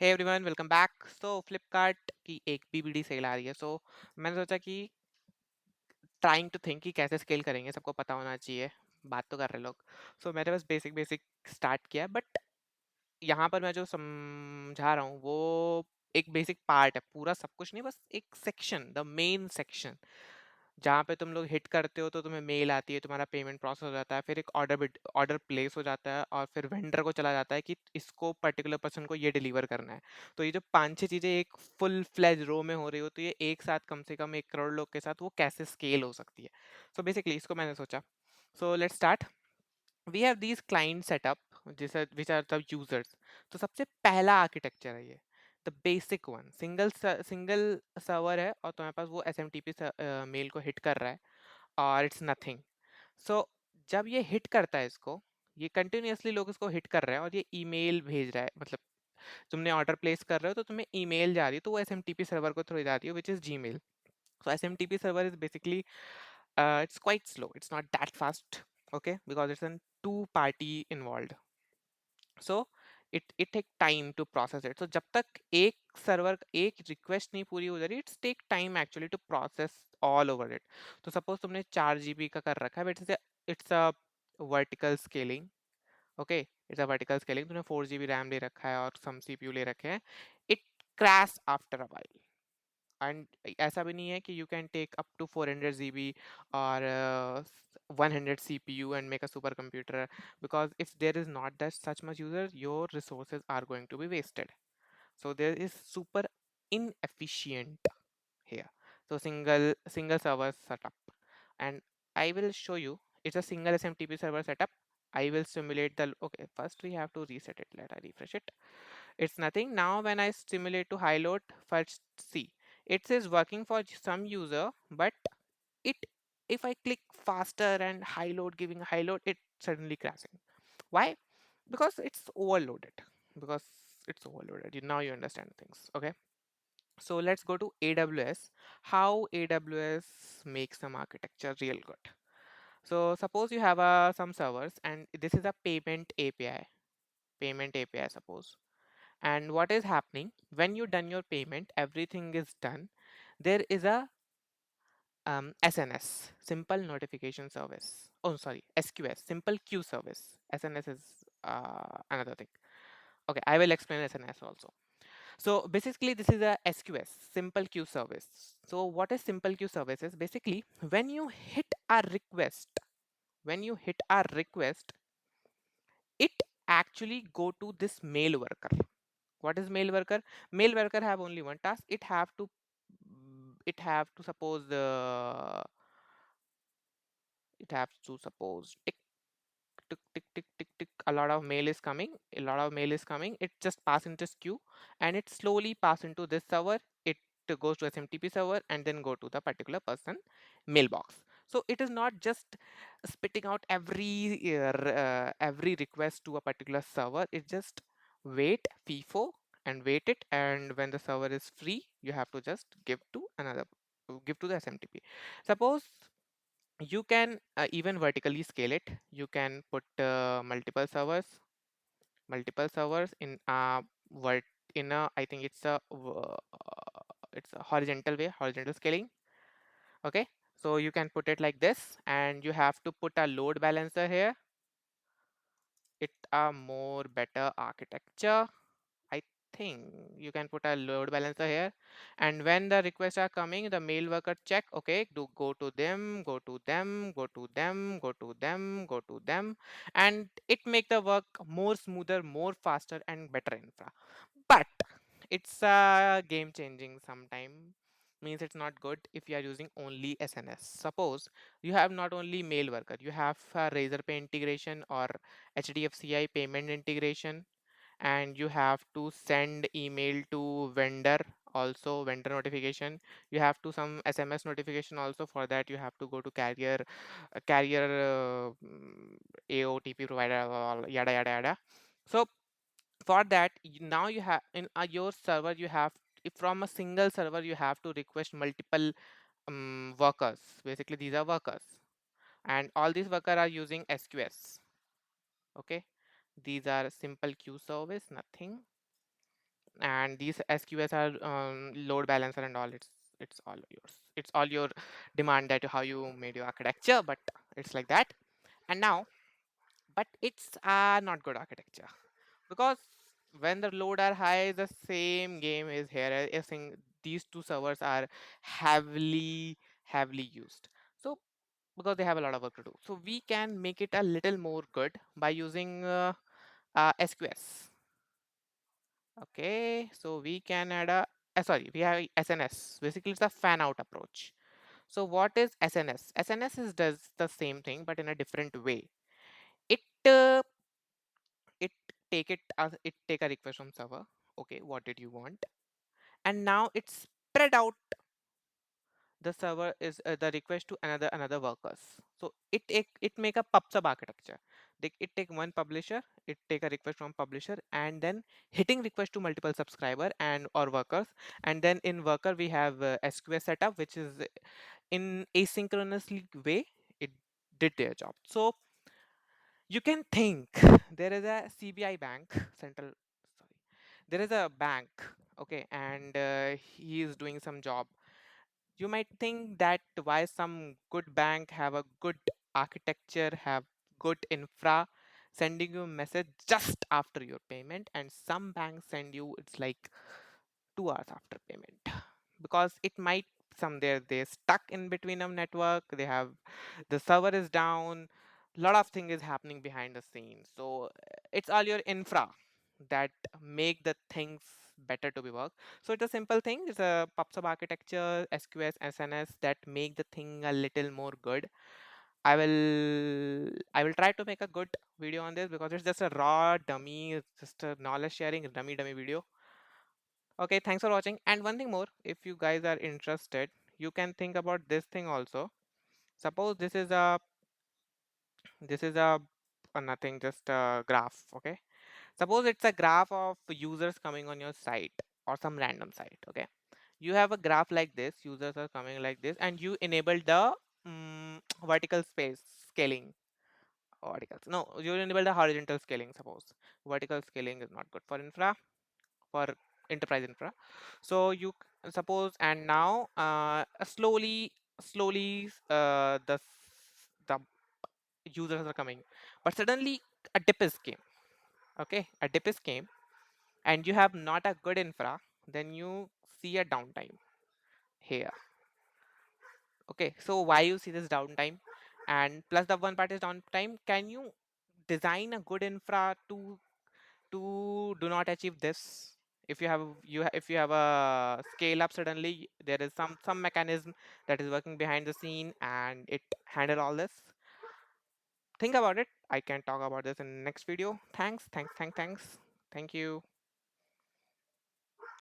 हे everyone welcome back. Flipkart की एक BBD cell आ रही है। मैंने सोचा कि ट्राइंग टू थिंक कि कैसे स्केल करेंगे, सबको पता होना चाहिए। बात तो कर रहे लोग। मैंने बस बेसिक बेसिक स्टार्ट किया, बट यहाँ पर मैं जो समझा रहा हूँ वो एक बेसिक पार्ट है, पूरा सब कुछ नहीं, बस एक सेक्शन, द मेन सेक्शन, जहाँ पे तुम लोग हिट करते हो तो तुम्हें मेल आती है, तुम्हारा पेमेंट प्रोसेस हो जाता है, फिर एक ऑर्डर प्लेस हो जाता है और फिर वेंडर को चला जाता है कि इसको पर्टिकुलर पर्सन को ये डिलीवर करना है। तो ये जो 5-6 चीज़ें एक फुल फ्लेज रो में हो रही हो, तो ये एक साथ कम से कम 1 करोड़ लोग के साथ वो कैसे स्केल हो सकती है। बेसिकली इसको मैंने सोचा। Let's start. We have these client setup जैसे विच आर द यूजर्स। तो सबसे पहला आर्किटेक्चर है ये, the basic one. Single server है और तुम्हारे पास वो S M T P mail को हिट कर रहा है और इट्स नथिंग। सो जब ये हिट करता है इसको, ये कंटिन्यूअसली लोग इसको हिट कर रहे हैं और ये ईमेल भेज रहा है, मतलब तुमने ऑर्डर प्लेस कर रहे हो तो तुम्हें ईमेल जा रही है, तो वो S M T P server को थ्रू जा रही है, which is Gmail. So SMTP server is basically it's quite slow. It's not that fast, okay, because it's a two-party involved. So it take time to process it. So जब तक एक server एक request नहीं पूरी हो जा रही, it's take time actually to process all over it. तो सपोज तुमने 4 GB का कर रखा है, but it's a vertical scaling. Okay, it's a vertical scaling. तुमने 4 GB रैम ले रखा है और सम सीपीयू ले रखे हैं, it crash after a while. And ऐसा भी नहीं है कि you can take up to 400 GB और 100 CPU and make a supercomputer, because if there is not that such much user, your resources are going to be wasted. So there is super inefficient here. So single server setup, and I will show you. It's a single SMTP server setup. I will simulate the, okay, first we have to reset it. Let I refresh it. It's nothing. Now when I stimulate to high load, first see, it says working for some user, but it, if I click faster and high load, giving high load, it suddenly crashing. Why? Because it's overloaded. Because it's overloaded. Now you understand things. Okay. So let's go to AWS. How AWS makes some architecture real good. So suppose you have some servers and this is a payment API. Payment API suppose. And what is happening when you done your payment, everything is done. There is a SNS, simple notification service. Oh, sorry, SQS, simple queue service. SNS is another thing. Okay, I will explain SNS also. So basically, this is a SQS, simple queue service. So what is simple queue service is basically when you hit a request, it actually go to this mail worker. What is mail worker? Mail worker have only one task. It have to suppose it have to suppose tick tick tick tick tick tick, a lot of mail is coming, it just pass into this queue and it slowly pass into this server. It goes to SMTP server and then go to the particular person mailbox. So it is not just spitting out every request to a particular server. It just wait FIFO and wait it, and when the server is free you have to just give to the SMTP. Suppose you can even vertically scale it. You can put multiple servers in vert in a, I think it's a horizontal way, horizontal scaling. Okay, so you can put it like this and you have to put a load balancer here. It a more better architecture. I think you can put a load balancer here, and when the requests are coming, the mail worker check, okay, do go to them, go to them, go to them, go to them, go to them, and it make the work more smoother, more faster, and better infra. But it's game changing sometime. Means it's not good if you are using only SNS. Suppose you have not only mail worker, you have Razorpay integration or HDFCI payment integration, and you have to send email to vendor, also vendor notification. You have to some SMS notification also. For that you have to go to AOTP provider, yada yada yada. So for that now you have in your server, you have, if from a single server you have to request multiple workers. Basically these are workers, and all these workers are using SQS. Okay, these are simple queue service, nothing. and these SQS are load balancer and all. It's all yours. It's all your demand that how you made your architecture, but it's like that. And now, but it's not good architecture, because when the load are high, the same game is here. I think these two servers are heavily used. So because they have a lot of work to do, so we can make it a little more good by using SQS. Okay, so we can add a sorry, we have SNS. Basically, it's a fan out approach. So what is SNS? SNS is does the same thing but in a different way. It it it take a request from server. Okay, what did you want? And now it's spread out the server is the request to another workers. So it make a pub sub architecture. It take one publisher, it take a request from publisher, and then hitting request to multiple subscriber and or workers. And then in worker we have SQS setup, which is in asynchronously way it did their job. So you can think there is a CBI bank central, sorry, there is a bank, okay, and he is doing some job. You might think that why some good bank have a good architecture, have good infra, sending you a message just after your payment, and some banks send you it's like 2 hours after payment, because it might somewhere they stuck in between of network, they have the server is down, lot of thing is happening behind the scenes. So it's all your infra that make the things better to be work. So it's a simple thing, it's a pub-sub architecture, SQS, SNS that make the thing a little more good. I will try to make a good video on this, because it's just a raw dummy, it's just a knowledge sharing dummy video. Okay, thanks for watching. And one thing more, if you guys are interested, you can think about this thing also. Suppose this is a nothing, just a graph. Okay, suppose it's a graph of users coming on your site or some random site. Okay, you have a graph like this, users are coming like this, and you enable the vertical space scaling. Verticals, no, you enable the horizontal scaling. Suppose vertical scaling is not good for infra, for enterprise infra. So suppose, and now slowly the users are coming, but suddenly a dip is came. Okay, a dip is came, and you have not a good infra, then you see a downtime here. Okay, so why you see this downtime? And plus the one part is downtime. Can you design a good infra to do not achieve this? If you have if you have a scale up, suddenly there is some mechanism that is working behind the scene and it handle all this. Think about it. I can talk about this in next video. Thanks. Thank you.